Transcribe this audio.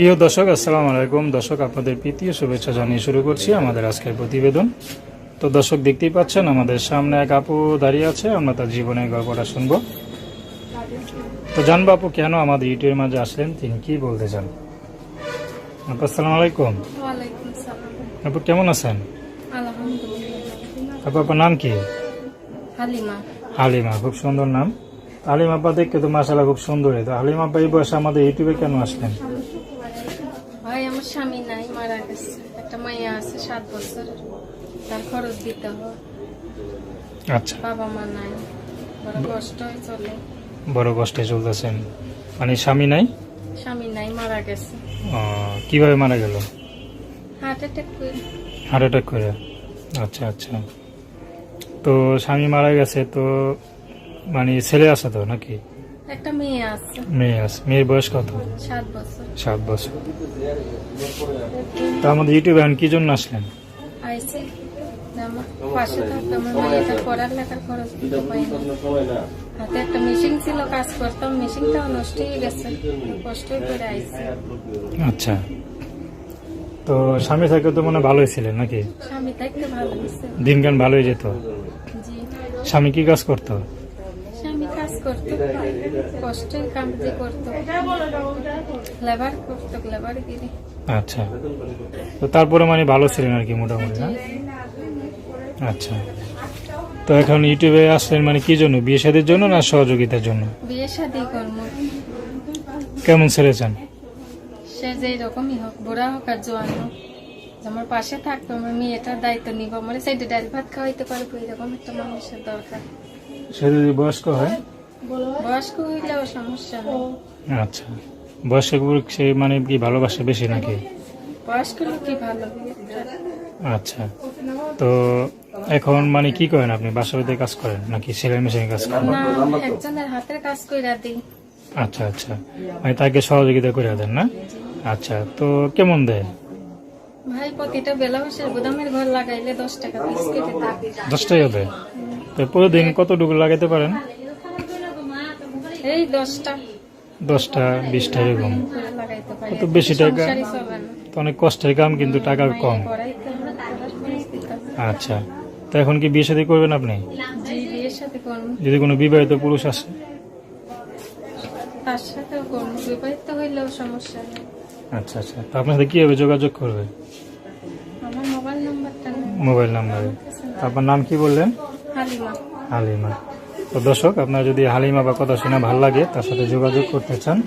প্রিয় দর্শক, আসসালামু আলাইকুম। দর্শক, আপনাদের প্রীতীয় শুভেচ্ছা জানিয়ে শুরু করছি আমাদের আজকের প্রতিবেদন। তো দর্শক, দেখতেই পাচ্ছেন আমাদের সামনে এক আপু দাঁড়িয়ে আছে। আমরা তার জীবনের গল্পটা শুনবো। তো জানবো আপু কেন আমাদের ইউটিউবের মাঝে আসলেন, তিনি কি বলতে চান। আপু আসসালামু আলাইকুম। ওয়ালাইকুম সালাম। আপু কেমন আছেন? আলহামদুলিল্লাহ। আপু আপনার নাম কি? হালিমা। হালিমা, খুব সুন্দর নাম। হালিমা আপা দেখতে তো মাশাআল্লাহ খুব সুন্দর। তো হালিমা আপা এই বয়সে আমাদের ইউটিউবে কেন আসলেন? ভাই, আমার স্বামী নাই, মারা গেছে। একটা মাইয়া আছে 7 বছর, তার খরচ দিতে হয়। আচ্ছা, বাবা মা নাই, বড় কষ্ট হয় চলে। বড় কষ্টে চলতেছেন, মানে স্বামী নাই? স্বামী নাই, মারা গেছে। কিভাবে মারা গেল? হার্ট অ্যাটাক করে। হার্ট অ্যাটাক করে? আচ্ছা আচ্ছা। তো স্বামী মারা গেছে, তো মানে ছেলে আছে তো নাকি? একটা মেয়ে আছে, মেয়ে আছে। মেয়ের বয়স কত? 7 বছর। 7 বছর। তো আমাদের ইউটিউবে এখন কি জন্য আসলেন? আইসে আমার পাশে থাকতো, আমার মেয়েটা পড়ার লেখার খরচ দিতে পারি না। হাতে একটা মেশিন ছিল, কাজ করতাম, মেশিনটাও নষ্ট হয়ে গেছে, কষ্ট করে আইসে। আচ্ছা। তো স্বামী থাকে তো মনে হয় ভালোই ছিলেন নাকি? স্বামী থাকতে ভালো হয়েছে। দিনকান ভালোই যেত? জি। স্বামী কি কাজ করতো? স্বামী কাজ করতো, কষ্টের কাম যে করতো, লেবার করতো, লেবার গিরি। আচ্ছা। তো তারপরে মানে ভালো ছিলেন আর কি মোটামুটি, না? আচ্ছা। তো এখন ইউটিউবে আসলেন মানে কি জন্য? বিয়ে শাদীর জন্য না সহযোগিতার জন্য? বিয়ে শাদী কর্ম, কেমন ছেলে চান? সে যেই রকমই হোক, বুড়া হোক আর জোয়ান হোক, যে আমার পাশে থাকতো, আমার মেয়েটার দায়িত্ব নিব, আমার সাইডে ডাল ভাত খাওয়াইতে পারবো, এরকম একটা মানুষের দরকার। সে যদি বয়স্ক হয়? বয়স্ক হইলেও সমস্যা নেই। আচ্ছা। বয়স্ক সে মানে কি ভালোবাসে বেশি নাকি? বয়স্ক লোকই ভালো। আচ্ছা। তো এখন মানে কি করেন আপনি? বাসা বাড়িতে কাজ করেন নাকি সেলাই মেশিনে কাজ করেন? না, একজনের হাতের কাজ কইরা দিই। আচ্ছা আচ্ছা, মানে তাকে সহযোগিতা করে দেন না? আচ্ছা। তো কেমন দেয়? ভাই, প্রতিটা বেলা বসে গুদামের ঘর লাগাইলে 10 টাকা পিস কেটে দেয়। 10 টাকা দেয়? তো প্রতিদিন কতটুকু লাগাতে পারেন? এই 10টা 10টা 20টা এরকম? করে লাগাইতে পারি। তো বেশি টাকা, সংসারই চলে না। তো অনেক কষ্টের কাম, কিন্তু টাকা কম। পড়াইতে হবে, পড়ার পরিস্থিতি। আচ্ছা। তো এখন কি বিয়ে শাদী করবেন আপনি? জি, বিয়ের সাথে করবো, যদি কোনো বিবাহিত পুরুষ আসে? তার সাথেও করবো, বিবাহিত হইলেও সমস্যা নেই। আচ্ছা আচ্ছা। তো আপনার সাথে কিভাবে যোগাযোগ করবে? আমার মোবাইল নাম্বারটা নেই। মোবাইল নাম্বারে? আপনার নাম কি বললেন? হালিমা। হালিমা। তো দর্শক, আপনার যদি হালিমা বা কথা শুনে ভালো লাগে, তার সাথে যোগাযোগ করতে চান,